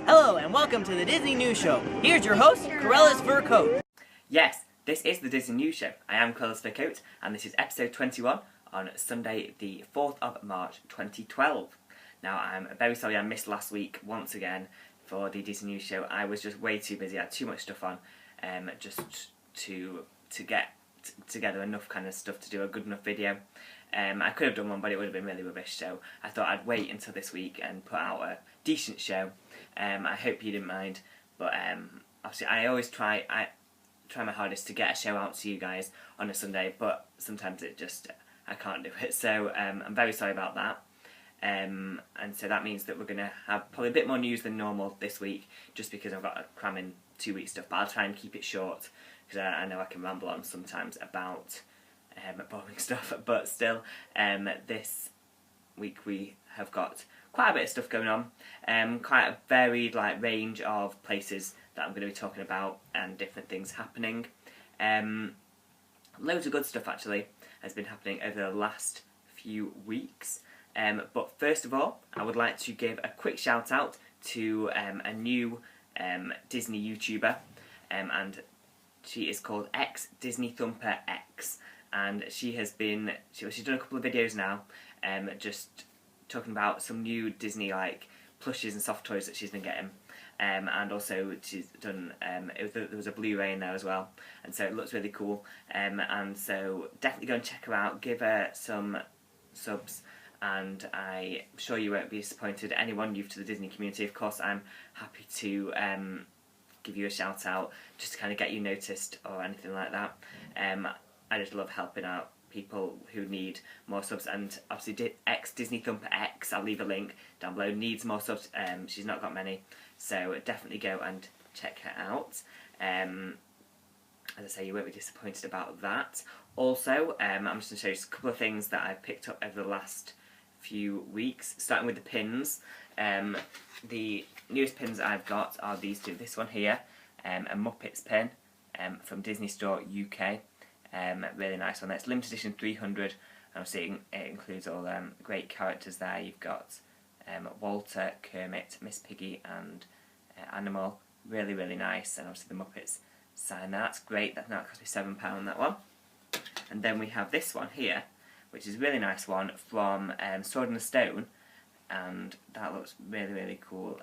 Hello and welcome to the Disney News Show. Here's your host, CruellasFurCoat. Yes, this is the Disney News Show. I am CruellasFurCoat and this is episode 21 on Sunday the 4th of March 2012. Now I'm very sorry I missed last week once again for the Disney News Show. I was just way too busy, I had too much stuff on just to get together enough kind of stuff to do a good enough video. I could have done one but it would have been really rubbish, so I thought I'd wait until this week and put out a decent show. I hope you didn't mind, but obviously I always try my hardest to get a show out to you guys on a Sunday, but sometimes I can't do it, so I'm very sorry about that. And so that means that we're going to have probably a bit more news than normal this week, just because I've got to cram in 2 weeks stuff, but I'll try and keep it short, because I know I can ramble on sometimes about boring stuff, but still, this week we have got quite a bit of stuff going on, quite a varied range of places that I'm going to be talking about and different things happening. Loads of good stuff actually has been happening over the last few weeks, but first of all I would like to give a quick shout out to a new Disney YouTuber, and she is called X Disney Thumper X, and she's done a couple of videos now, just talking about some new Disney plushes and soft toys that she's been getting, and also she's done there was a Blu-ray in there as well, and so it looks really cool, and so definitely go and check her out, give her some subs, and I'm sure you won't be disappointed. Anyone new to the Disney community, of course I'm happy to give you a shout out just to kind of get you noticed or anything like that. I just love helping out people who need more subs, and obviously X Disney Thumper X, I'll leave a link down below, needs more subs. She's not got many, so definitely go and check her out. As I say, you won't be disappointed about that. Also, I'm just going to show you a couple of things that I've picked up over the last few weeks, starting with the pins. The newest pins I've got are these two. This one here, a Muppets pin from Disney Store UK. Really nice one. That's limited edition 300, and obviously it includes all great characters there. You've got Walter, Kermit, Miss Piggy and Animal. Really, really nice, and obviously the Muppets sign there. That's great. That cost me £7, that one. And then we have this one here, which is a really nice one from Sword in the Stone, and that looks really, really cool.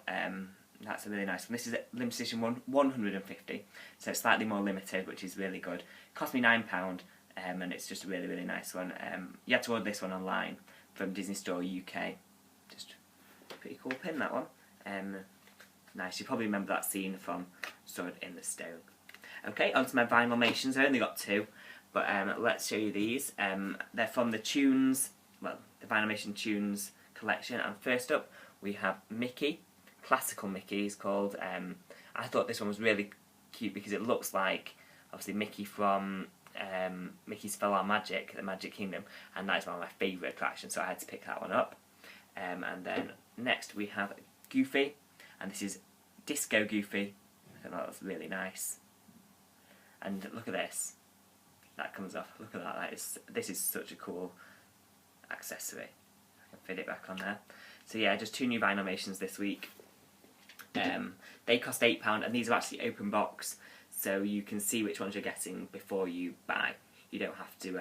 That's a really nice one. This is limited edition 150, so it's slightly more limited, which is really good. It cost me £9, and it's just a really, really nice one. You have to order this one online from Disney Store UK. Just a pretty cool pin, that one. Nice. You probably remember that scene from Sword in the Stone. Okay, on to my Vinylmations. I only got two, but let's show you these. They're from the Tunes, well, the Vinylmation Tunes collection. And first up, we have Mickey. Classical Mickey is called. I thought this one was really cute because it looks like obviously Mickey from Mickey's Spell Our Magic, the Magic Kingdom, and that is one of my favourite attractions, so I had to pick that one up. And then next we have Goofy, and this is Disco Goofy. I thought that was really nice. And look at this. That comes off. Look at that. This is such a cool accessory. I can fit it back on there. So yeah, just two new Vinylmations this week. They cost £8, and these are actually open box, so you can see which ones you're getting before you buy. You don't have to.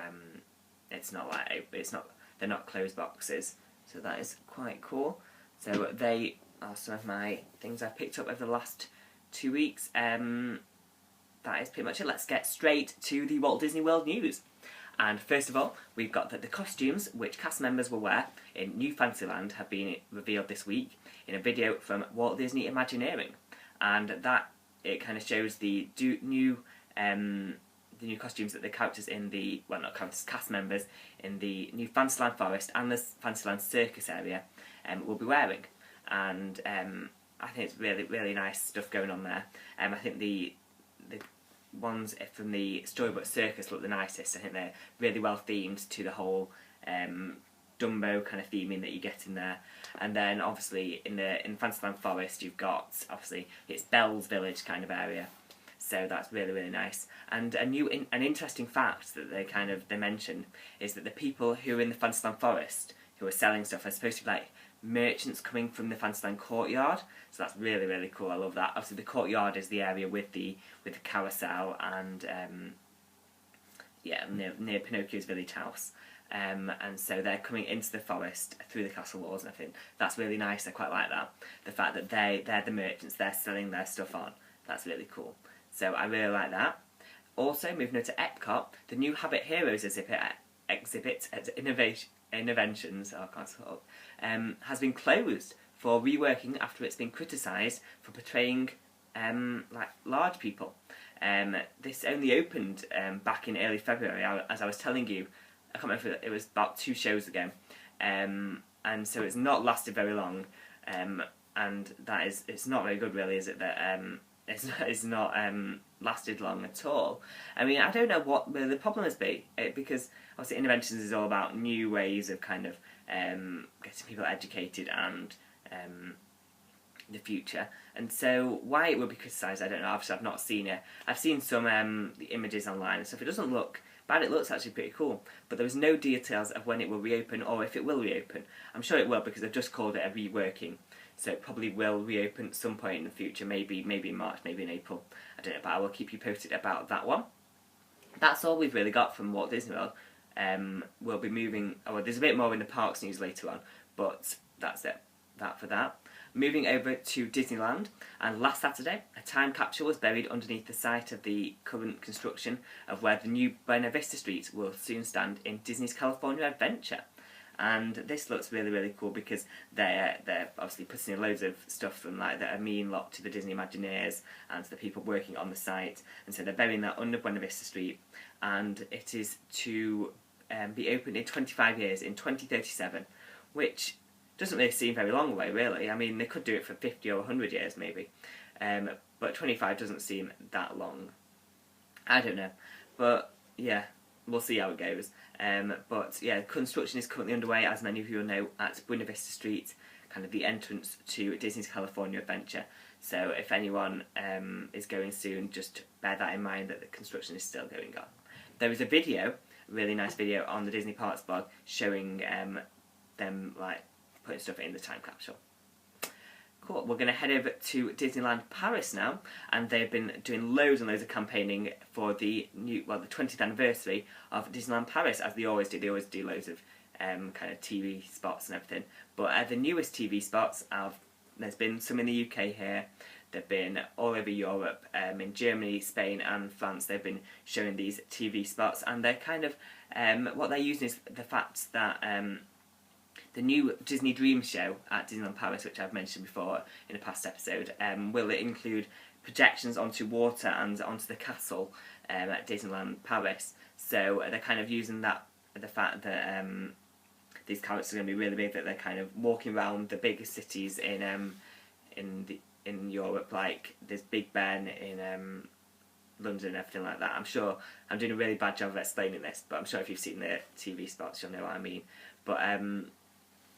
They're not closed boxes, so that is quite cool. So they are some of my things I've picked up over the last 2 weeks. That is pretty much it. Let's get straight to the Walt Disney World news. And first of all, we've got that the costumes which cast members will wear in New Fantasyland have been revealed this week in a video from Walt Disney Imagineering, and that it kind of shows the new costumes that the characters in the cast members in the New Fantasyland Forest and the Fantasyland Circus area will be wearing, and I think it's really, really nice stuff going on there. I think the ones from the Storybook Circus look the nicest. I think they're really well themed to the whole Dumbo kind of theming that you get in there. And then obviously in Fantasyland Forest you've got, obviously it's Belle's Village kind of area, so that's really, really nice. And an interesting fact that they mentioned is that the people who are in the Fantasyland Forest who are selling stuff are supposed to be merchants coming from the Fantasyland courtyard, so that's really, really cool. I love that. Obviously the courtyard is the area with the carousel and yeah, near Pinocchio's village house. And so they're coming into the forest through the castle walls and everything. That's really nice. I quite like that. The fact that they're the merchants, they're selling their stuff on. That's really cool. So I really like that. Also, moving on to Epcot, the new Habit Heroes exhibit at Innovations, oh, I can't talk, has been closed for reworking after it's been criticised for portraying like large people. This only opened back in early February, as I was telling you. I can't remember if it was about 2 shows ago, and so it's not lasted very long, and it's not very good, really, is it? That it's not lasted long at all. I mean, I don't know what the problem has been, because obviously Interventions is all about new ways of kind of getting people educated and the future, and so why it would be criticised, I don't know. Obviously I've not seen it. I've seen some the images online and stuff. It doesn't look bad, it looks actually pretty cool, but there was no details of when it will reopen or if it will reopen. I'm sure it will, because they've just called it a reworking, so it probably will reopen at some point in the future, maybe in March, maybe in April, I don't know, but I will keep you posted about that one. That's all we've really got from Walt Disney World. We'll be moving, there's a bit more in the parks news later on, but that's it, that for that. Moving over to Disneyland, and last Saturday, a time capsule was buried underneath the site of the current construction of where the new Buena Vista Street will soon stand in Disney's California Adventure. And this looks really, really cool, because they're obviously putting in loads of stuff from like that are mean lot to the Disney Imagineers and to the people working on the site, and so they're burying that under Buena Vista Street, and it is to be opened in 25 years, in 2037, which doesn't really seem very long away, really. I mean, they could do it for 50 or 100 years, maybe. But 25 doesn't seem that long. I don't know. But, yeah, we'll see how it goes. But, yeah, construction is currently underway, as many of you will know, at Buena Vista Street, kind of the entrance to Disney's California Adventure. So if anyone is going soon, just bear that in mind, that the construction is still going on. There is a video, a really nice video, on the Disney Parks blog showing them, like, putting stuff in the time capsule. Cool, we're going to head over to Disneyland Paris now, and they've been doing loads and loads of campaigning for the 20th anniversary of Disneyland Paris, as they always do. They always do loads of kind of TV spots and everything. But the newest TV spots, there's been some in the UK here, they've been all over Europe, in Germany, Spain and France. They've been showing these TV spots, and they're kind of, what they're using is the fact that the new Disney Dream show at Disneyland Paris, which I've mentioned before in a past episode, will include projections onto water and onto the castle at Disneyland Paris. So they're kind of using the fact that these characters are going to be really big, that they're kind of walking around the biggest cities in Europe, like there's Big Ben in London and everything like that. I'm sure I'm doing a really bad job of explaining this, but I'm sure if you've seen the TV spots you'll know what I mean. But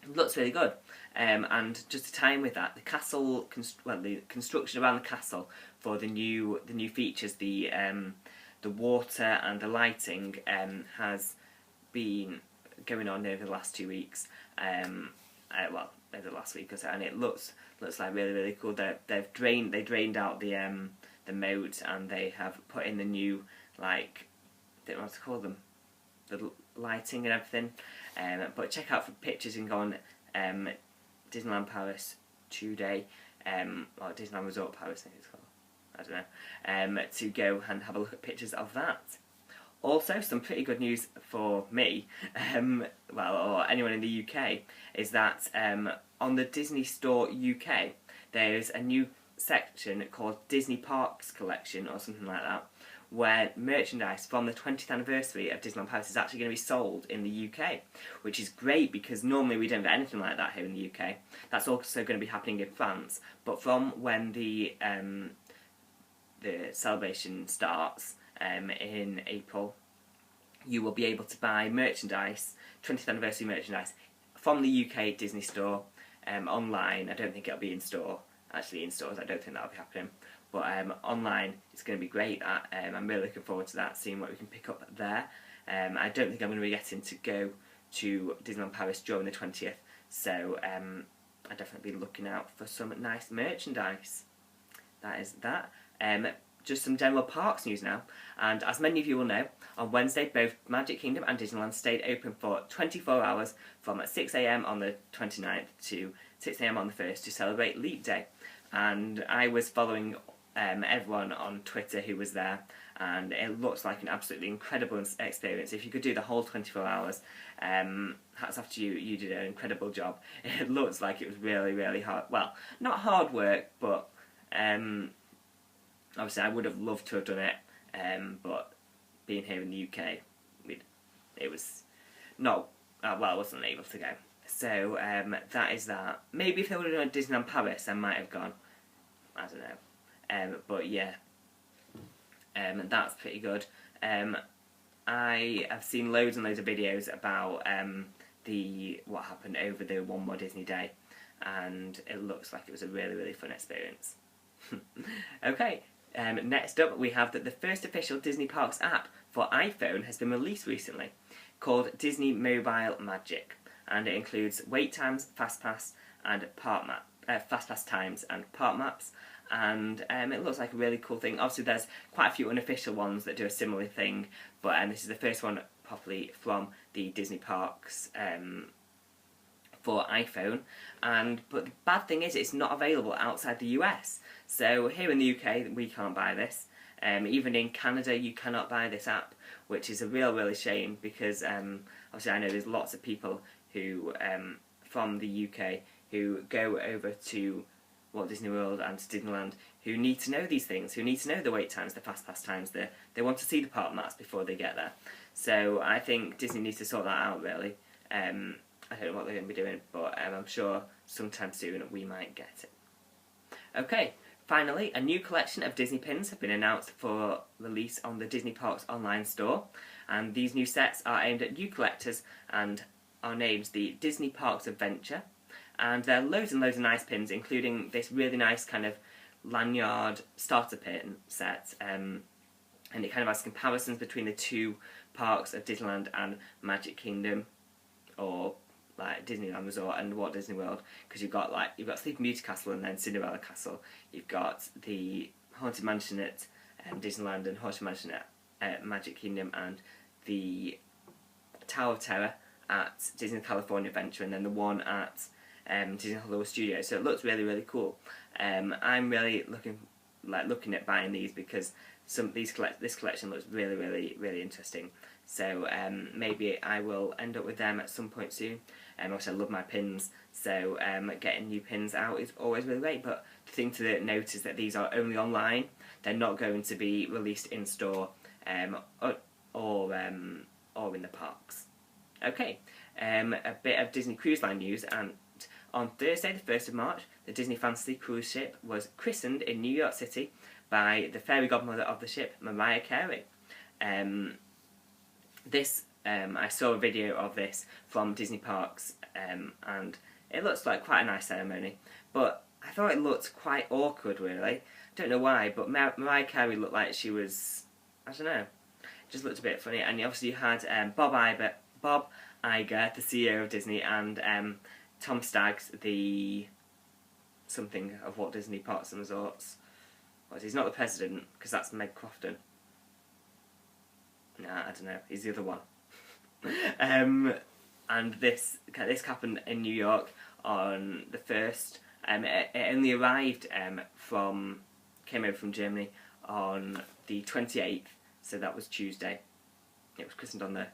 it looks really good, and just to tie in with that, the castle, the construction around the castle for the new features, the water and the lighting, has been going on over the last 2 weeks. Over the last week or so, and it looks like really, really cool. They drained out the moat, and they have put in the new, like, I don't know what to call them, the lighting and everything. But check out for pictures and go on Disneyland Paris today, or Disneyland Resort Paris, I think it's called, I don't know, to go and have a look at pictures of that. Also, some pretty good news for me, or anyone in the UK, is that on the Disney Store UK, there's a new section called Disney Parks Collection, or something like that, where merchandise from the 20th anniversary of Disneyland Paris is actually going to be sold in the UK, which is great, because normally we don't get anything like that here in the UK. That's also going to be happening in France, but from when the celebration starts in April, you will be able to buy merchandise, 20th anniversary merchandise, from the UK Disney Store online. I don't think it'll be in store, actually in stores, I don't think that'll be happening. But online, it's going to be great. I'm really looking forward to that, seeing what we can pick up there. I don't think I'm going to be getting to go to Disneyland Paris during the 20th, so I'd definitely be looking out for some nice merchandise. That is that. Just some general parks news now, and as many of you will know, on Wednesday both Magic Kingdom and Disneyland stayed open for 24 hours from 6 AM on the 29th to 6 AM on the 1st to celebrate Leap Day. And I was following everyone on Twitter who was there, and it looks like an absolutely incredible experience. If you could do the whole 24 hours, hats off to you, you did an incredible job. It looks like it was really, really hard. Well, not hard work, but obviously I would have loved to have done it, but being here in the UK, it was not, well, I wasn't able to go. So that is that. Maybe if they would have done Disneyland Paris, I might have gone. I don't know. But yeah, that's pretty good. I have seen loads and loads of videos about what happened over the One More Disney Day, and it looks like it was a really, really fun experience. Okay, next up we have that the first official Disney Parks app for iPhone has been released recently, called Disney Mobile Magic, and it includes wait times, FastPass, and FastPass times and park maps. And it looks like a really cool thing. Obviously there's quite a few unofficial ones that do a similar thing, but this is the first one properly from the Disney Parks for iPhone. But the bad thing is it's not available outside the US. So here in the UK we can't buy this. Even in Canada you cannot buy this app, which is a really shame, because obviously I know there's lots of people who from the UK who go over to Walt Disney World and to Disneyland who need to know these things, who need to know the wait times, the FastPass times, they want to see the park maps before they get there. So I think Disney needs to sort that out, really. I don't know what they're going to be doing, but I'm sure sometime soon we might get it. Okay, finally, a new collection of Disney pins have been announced for release on the Disney Parks online store, and these new sets are aimed at new collectors and are named the Disney Parks Adventure. And there are loads and loads of nice pins, including this really nice kind of lanyard starter pin set, and it kind of has comparisons between the two parks of Disneyland and Magic Kingdom, or like Disneyland Resort and Walt Disney World, because you've got Sleeping Beauty Castle and then Cinderella Castle. You've got the Haunted Mansion at Disneyland and Haunted Mansion at Magic Kingdom, and the Tower of Terror at Disney California Adventure, and then the one at Disney Hollywood Studios. So it looks really cool. I'm really looking at buying these, because this collection looks really interesting. So maybe I will end up with them at some point soon. Also, I love my pins, so getting new pins out is always really great. But the thing to note is that these are only online. They're not going to be released in store or in the parks. Okay, a bit of Disney Cruise Line news. And on Thursday, the 1st of March, the Disney Fantasy cruise ship was christened in New York City by the fairy godmother of the ship, Mariah Carey. I saw a video of this from Disney Parks, and it looks like quite a nice ceremony, but I thought it looked quite awkward, really. Don't know why, but Mariah Carey looked like she was, I don't know, just looked a bit funny. And obviously you had Bob Iger, the CEO of Disney, and Tom Staggs, the something of Walt Disney Parks and Resorts. He's not the president, because that's Meg Crofton. Nah, I don't know, he's the other one. And this happened in New York on the 1st. It only arrived came over from Germany on the 28th, so that was Tuesday. It was christened on the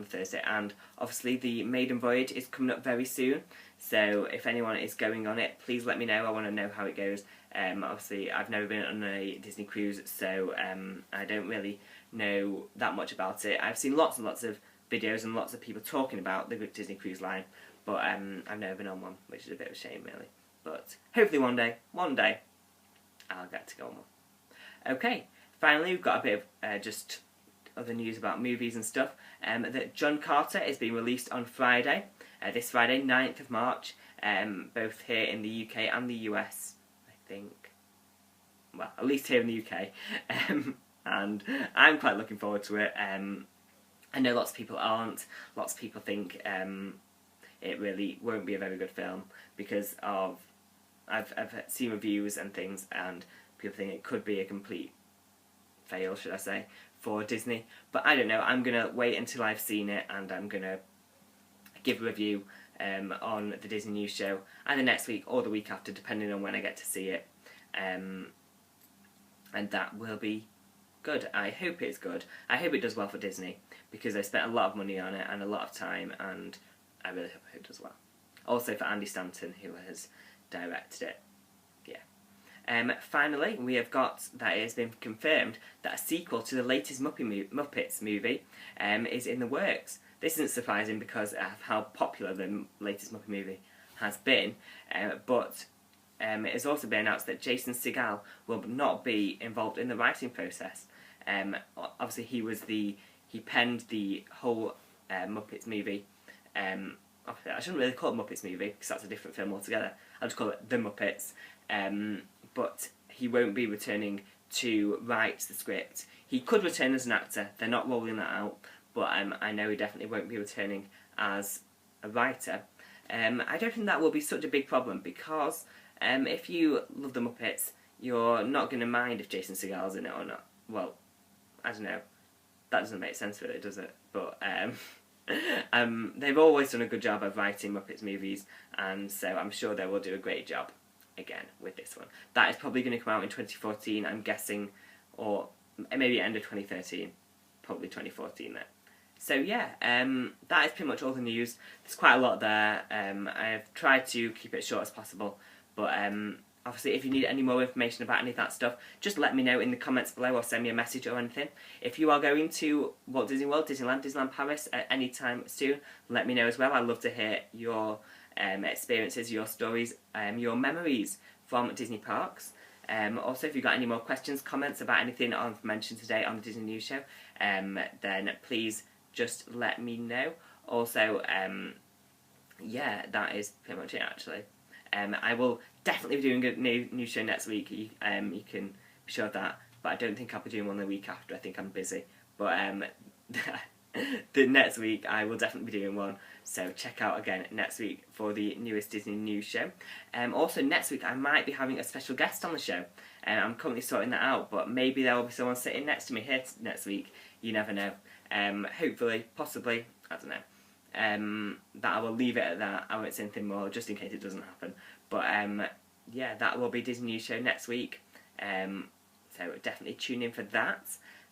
Thursday, and obviously the maiden voyage is coming up very soon, so if anyone is going on it, please let me know. I want to know how it goes. Obviously I've never been on a Disney cruise, so I don't really know that much about it. I've seen lots and lots of videos and lots of people talking about the Disney Cruise Line, but I've never been on one, which is a bit of a shame, really. But hopefully one day, I'll get to go on one. Okay, finally we've got a bit of just other news about movies and stuff. That John Carter is being released on Friday, this Friday, 9th of March, both here in the UK and the US, I think. Well, at least here in the UK. And I'm quite looking forward to it. I know lots of people aren't. Lots of people think it really won't be a very good film because of I've seen reviews and things, and people think it could be a complete fail, should I say, for Disney. But I don't know. I'm gonna wait until I've seen it, and I'm gonna give a review on the Disney News Show either next week or the week after, depending on when I get to see it. And that will be good. I hope it's good. I hope it does well for Disney, because they spent a lot of money on it and a lot of time, and I really hope it does well. Also for Andy Stanton, who has directed it. Yeah. Finally, we have got that it has been confirmed that a sequel to the latest Muppets movie is in the works. This isn't surprising because of how popular the latest Muppet movie has been, but it has also been announced that Jason Segel will not be involved in the writing process. Obviously, he penned the whole Muppets movie. I shouldn't really call it Muppets movie because that's a different film altogether. I'll just call it The Muppets. But he won't be returning to write the script. He could return as an actor. They're not rolling that out, but I know he definitely won't be returning as a writer. I don't think that will be such a big problem because if you love The Muppets, you're not going to mind if Jason Segel's in it or not. Well, I don't know. That doesn't make sense really, does it? But they've always done a good job of writing Muppets movies, and so I'm sure they will do a great job again with this one. That is probably going to come out in 2014, I'm guessing, or maybe end of 2013, probably 2014 then. So yeah, that is pretty much all the news. There's quite a lot there. I've tried to keep it short as possible, but obviously if you need any more information about any of that stuff, just let me know in the comments below or send me a message or anything. If you are going to Walt Disney World, Disneyland Paris at any time soon, let me know as well. I'd love to hear your experiences, your stories, your memories from Disney parks. Also, if you've got any more questions, comments about anything I've mentioned today on the Disney News Show, then please just let me know. Also, yeah, that is pretty much it actually. I will definitely be doing a new show next week, you can be sure of that, but I don't think I'll be doing one the week after. I think I'm busy, but the next week I will definitely be doing one, so check out again next week for the newest Disney News Show. Also next week I might be having a special guest on the show, I'm currently sorting that out, but maybe there will be someone sitting next to me here next week, you never know. Hopefully, possibly, I don't know. That I will leave it at that. I won't say anything more just in case it doesn't happen, but yeah, that will be Disney News Show next week, so definitely tune in for that.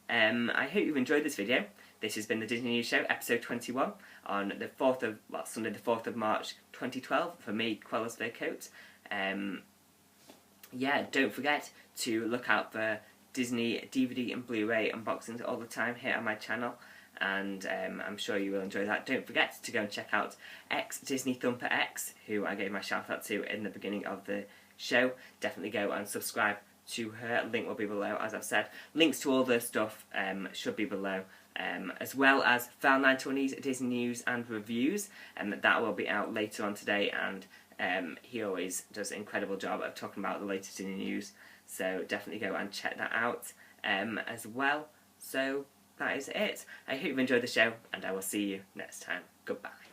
I hope you've enjoyed this video. This has been the Disney News Show, episode 21, on the Sunday the 4th of March 2012, for me, CruellasFurCoat. Yeah, don't forget to look out for Disney DVD and Blu-ray unboxings all the time here on my channel, and I'm sure you will enjoy that. Don't forget to go and check out Disney Thumper X, who I gave my shout out to in the beginning of the show. Definitely go and subscribe to her. Link will be below, as I've said. Links to all the stuff should be below, as well as Val 920's Disney News and Reviews, and that will be out later on today, and he always does an incredible job of talking about the latest Disney news, so definitely go and check that out as well. So that is it. I hope you've enjoyed the show, and I will see you next time. Goodbye.